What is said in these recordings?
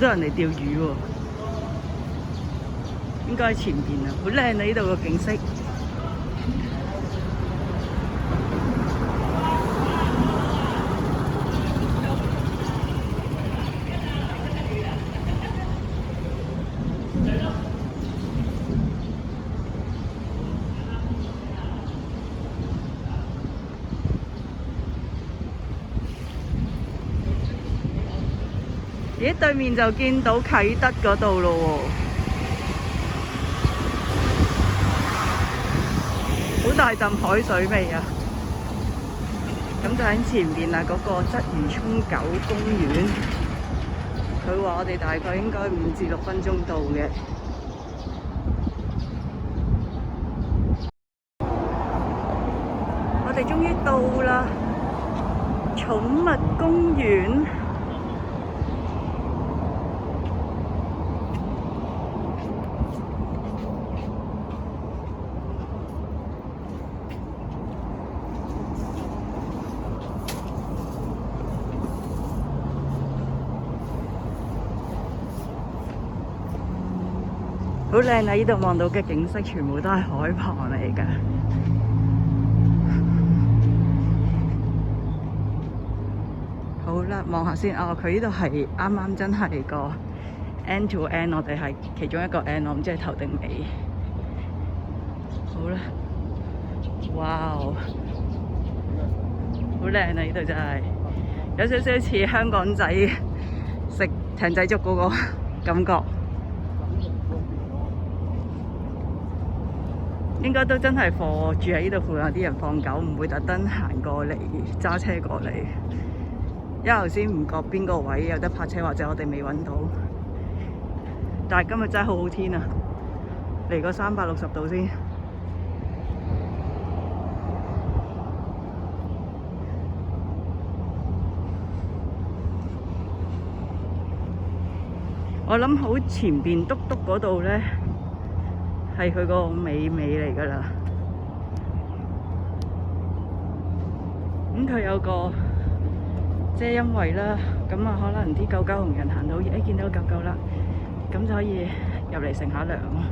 多人嚟釣魚喎，應該喺前邊啊，好靚啊！呢度個景色。咦，對面就見到啟德嗰度咯喎，好大陣海水味啊！咁就喺前邊啦，嗰個鰂魚涌9公園。佢話我哋大概應該5至6分鐘到嘅。我哋終於到啦，寵物公園。好靚啊！呢度望到嘅景色全部都係海旁嚟㗎。好啦，望下先啊！佢呢度係啱啱真係個 end to end， 我哋係其中一個 end， 我唔知係頭定尾。好啦，哇！好靚啊！呢度真係有少少似香港仔食艇仔粥嗰個感覺。應該都真係貨住喺呢度附近啲人放狗，唔會特登行過嚟揸車過嚟。因為頭先唔覺邊個位有得泊車，或者我哋未揾到。但係今日真係好好天啊！嚟個360度先。我諗好前邊篤篤嗰度呢，係佢個尾嚟㗎啦。佢有個遮陰位啦，咁啊可能啲狗狗同人行到，見到狗狗啦，咁就可以入嚟乘下涼咯。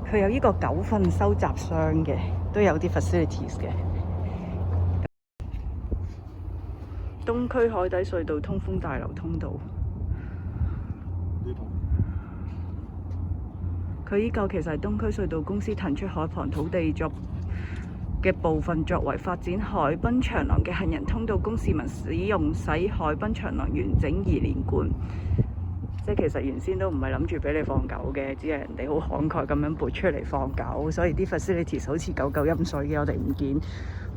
佢有呢個狗糞收集箱嘅，都有啲 facilities 嘅。東區海底隧道通風大樓通道。佢依個其實係東區隧道公司騰出海旁土地嘅部分，作為發展海濱長廊嘅行人通道，供市民使用，使海濱長廊完整而連貫。即係其實原先都唔係諗住俾你放狗嘅，只係人哋好慷慨咁樣撥出嚟放狗，所以啲 facilities 好似狗狗飲水嘅我哋唔見，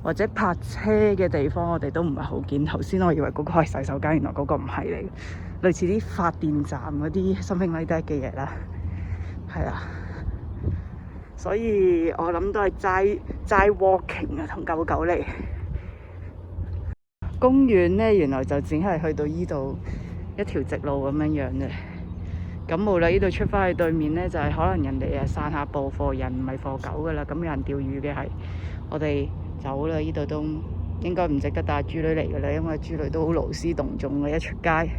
或者泊車嘅地方我哋都唔係好見。頭先我以為嗰個係洗手間，原來嗰個唔係嚟，類似啲發電站嗰啲 something like that 嘅嘢啦，係啊。所以我諗都係齋 walking 啊，同狗狗嚟。公園呢，原來就只係去到依度一條直路咁樣樣嘅，咁冇啦。呢度出翻去對面呢，就係可能人哋散下步貨人，唔係貨狗噶啦。咁有人釣魚嘅係，我哋走啦。呢度都應該唔值得帶豬女嚟噶啦，因為豬女都好勞師動眾嘅，一出街。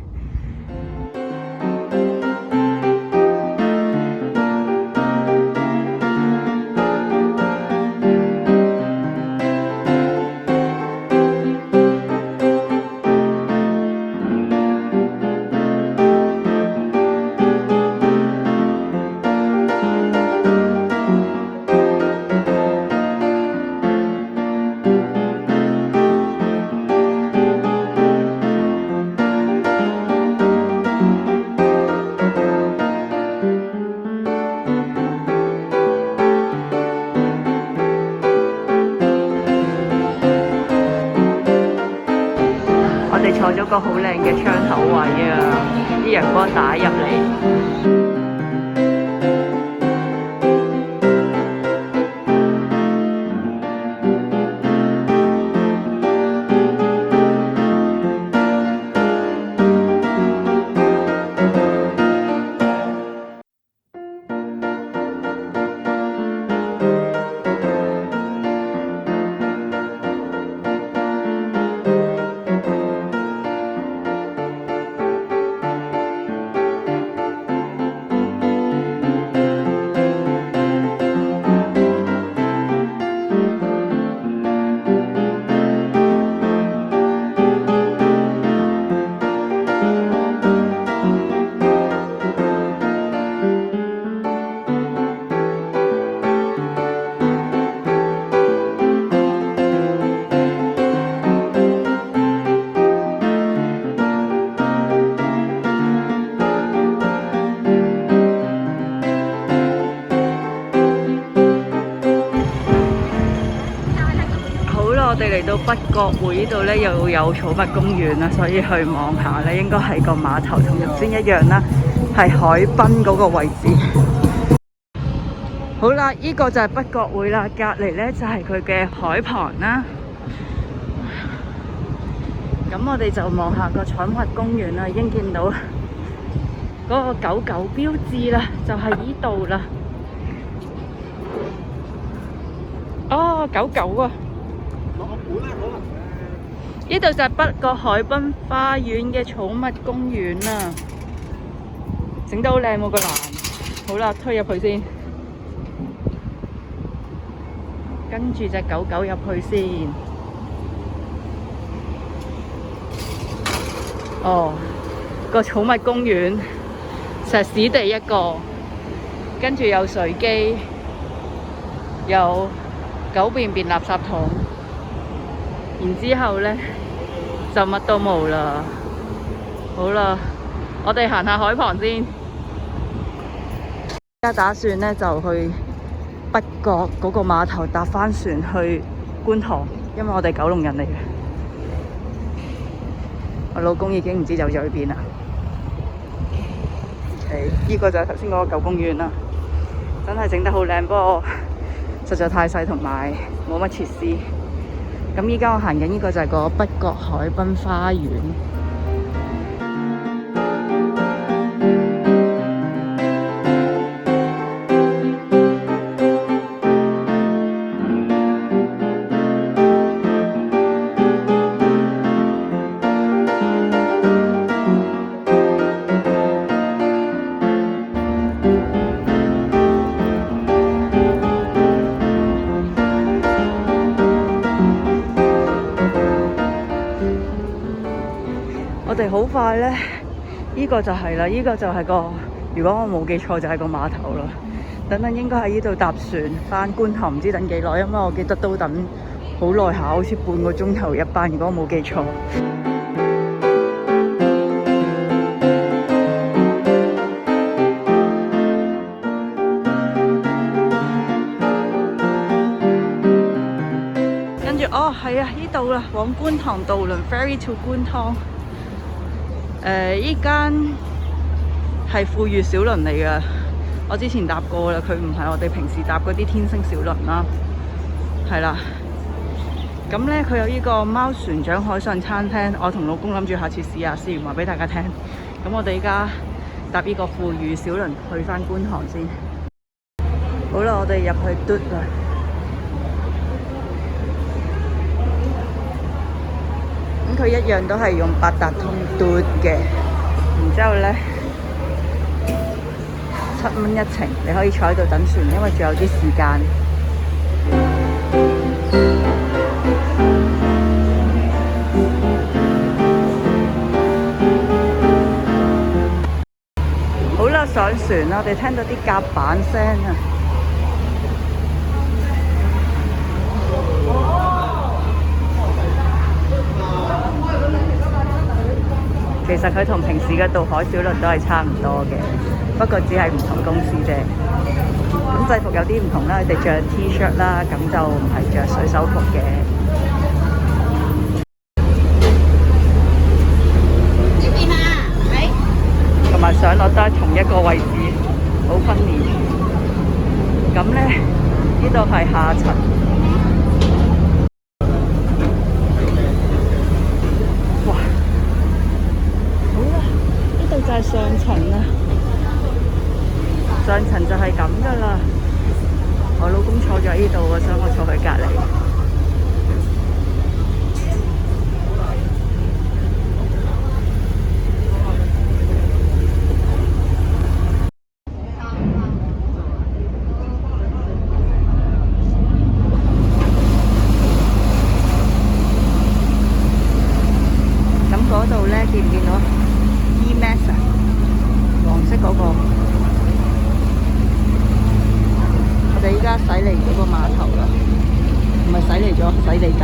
坐咗個好靚嘅窗口位啊，啲陽光打入嚟。哋嚟到北角匯呢度呢，又有寵物公園啦，所以去望下呢，應該係個碼頭同頭先一樣啦，係海濱嗰個位置。好啦，呢個就係北角匯啦，隔離呢就係佢嘅海旁啦。咁我哋就望下個寵物公園啦，已經見到嗰個狗狗標誌啦，就係呢度啦。哦，狗狗啊！呢度就係北角海濱花園嘅寵物公園啦，整得好靚喎個欄。好啦，推入去先，跟住隻狗狗入去先。哦，個寵物公園石屎地一個，跟住有水機，有狗便便垃圾桶，然之後呢就乜都冇啦。好啦，我哋行下海旁先。而家打算呢就去北角嗰個碼頭搭返船去觀塘，因為我哋九龍人嚟嘅。我老公已經唔知走咗去邊啦。呢個就係頭先嗰個舊公園啦，真係整得好靚，不過實在太細同埋冇乜設施。咁依家我行緊呢個就係個北角海濱花園。我哋好快呢，呢個就係啦，呢個就係個，如果我冇記錯就係個碼頭啦。等等應該喺呢度搭船返觀塘，唔知等幾耐，因為我記得都等好耐下，好似半個鐘頭一班，如果我冇記錯。跟住哦，係啊，呢度啦，往觀塘渡輪 ferry to 觀塘。依間係富裕小輪嚟嘅，我之前搭過啦，佢唔係我哋平時搭嗰啲天星小輪啦，係啦。咁呢，佢有呢個貓船長海上餐廳，我同老公諗住下次試下，試完話俾大家聽。咁我哋依家搭呢個富裕小輪去返觀塘先。好啦，我哋入去嘟啦。佢一樣都係用八達通嘟嘅，然之後呢7蚊一程，你可以坐喺度等船，因為仲有啲時間。好啦，上船啦，我哋聽到啲甲板聲啊！其實佢同平時嘅渡海小輪都係差唔多嘅，不過只係唔同公司啫。咁制服有啲唔同啦，佢哋着 T-shirt 啦，咁就唔係着水手服嘅。呢邊啊，係。同埋上落都係同一個位置，好分離。咁呢，呢度係下層。就係上層啦，上層就係咁噶啦。我老公坐咗喺呢度，我想我坐佢隔離。咁嗰度呢，見唔見到？E-Max 啊，黃色嗰個，我哋依家駛嚟嗰個碼頭啦，唔係駛嚟咗，駛嚟緊。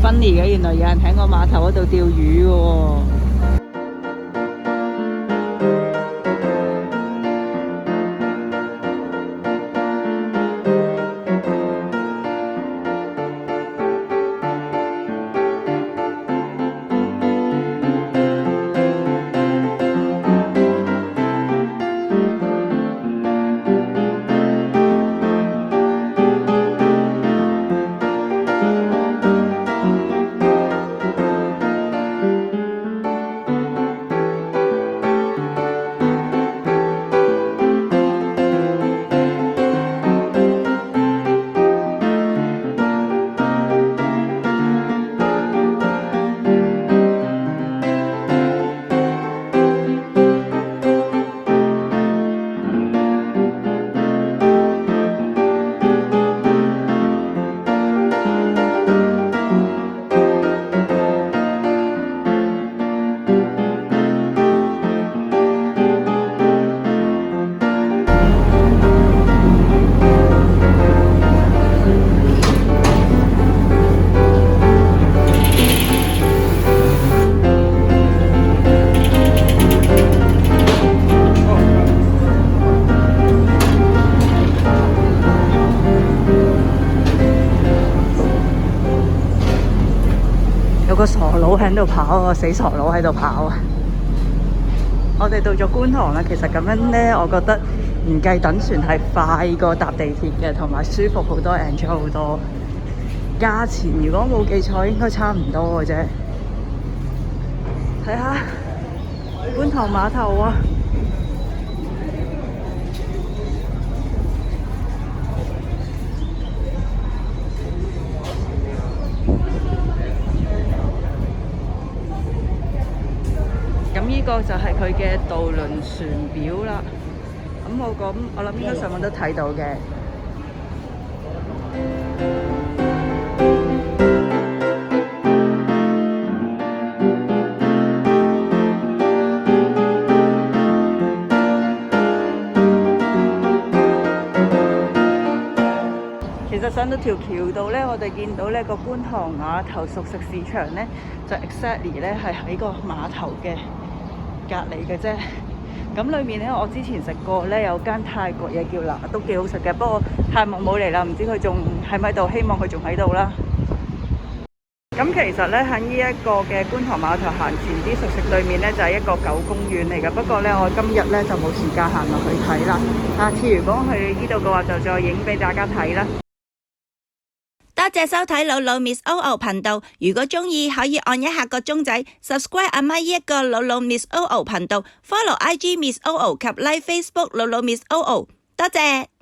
funny 嘅，原來有人喺我碼頭嗰度釣魚嘅喎。有個傻佬喺度跑啊！死傻佬喺度跑啊！我哋到咗觀塘啦，其實咁樣呢，我覺得唔計等船係快過搭地鐵嘅，同埋舒服好多 ，enjoy 好多。價錢如果冇記錯，應該差唔多嘅啫。睇下觀塘碼頭啊！咁呢個就係佢嘅渡輪船表啦。咁我諗應該上網都睇到嘅。其實上到條橋度呢，我哋見到呢個觀塘碼頭熟食市場呢，就 exactly 呢係喺個碼頭嘅隔離嘅啫。咁裏面呢，我之前食過呢，有間泰國嘢叫嗱，都幾好食嘅。不過泰木冇嚟啦，唔知佢仲喺咪度？希望佢仲喺度啦。咁其實呢，喺呢一個嘅觀塘碼頭行前啲熟食對面呢，就係一個狗公園嚟嘅。不過呢，我今日呢就冇時間行落去睇啦。下次如果去呢度嘅話，就再影俾大家睇啦。多謝收睇老老 Miss OO 頻道，如果鍾意可以按一下個鐘仔 subscribe 阿媽呢一個老老 Miss OO 頻道 ，follow IG Miss OO 及 like Facebook 老老 Miss OO，多謝。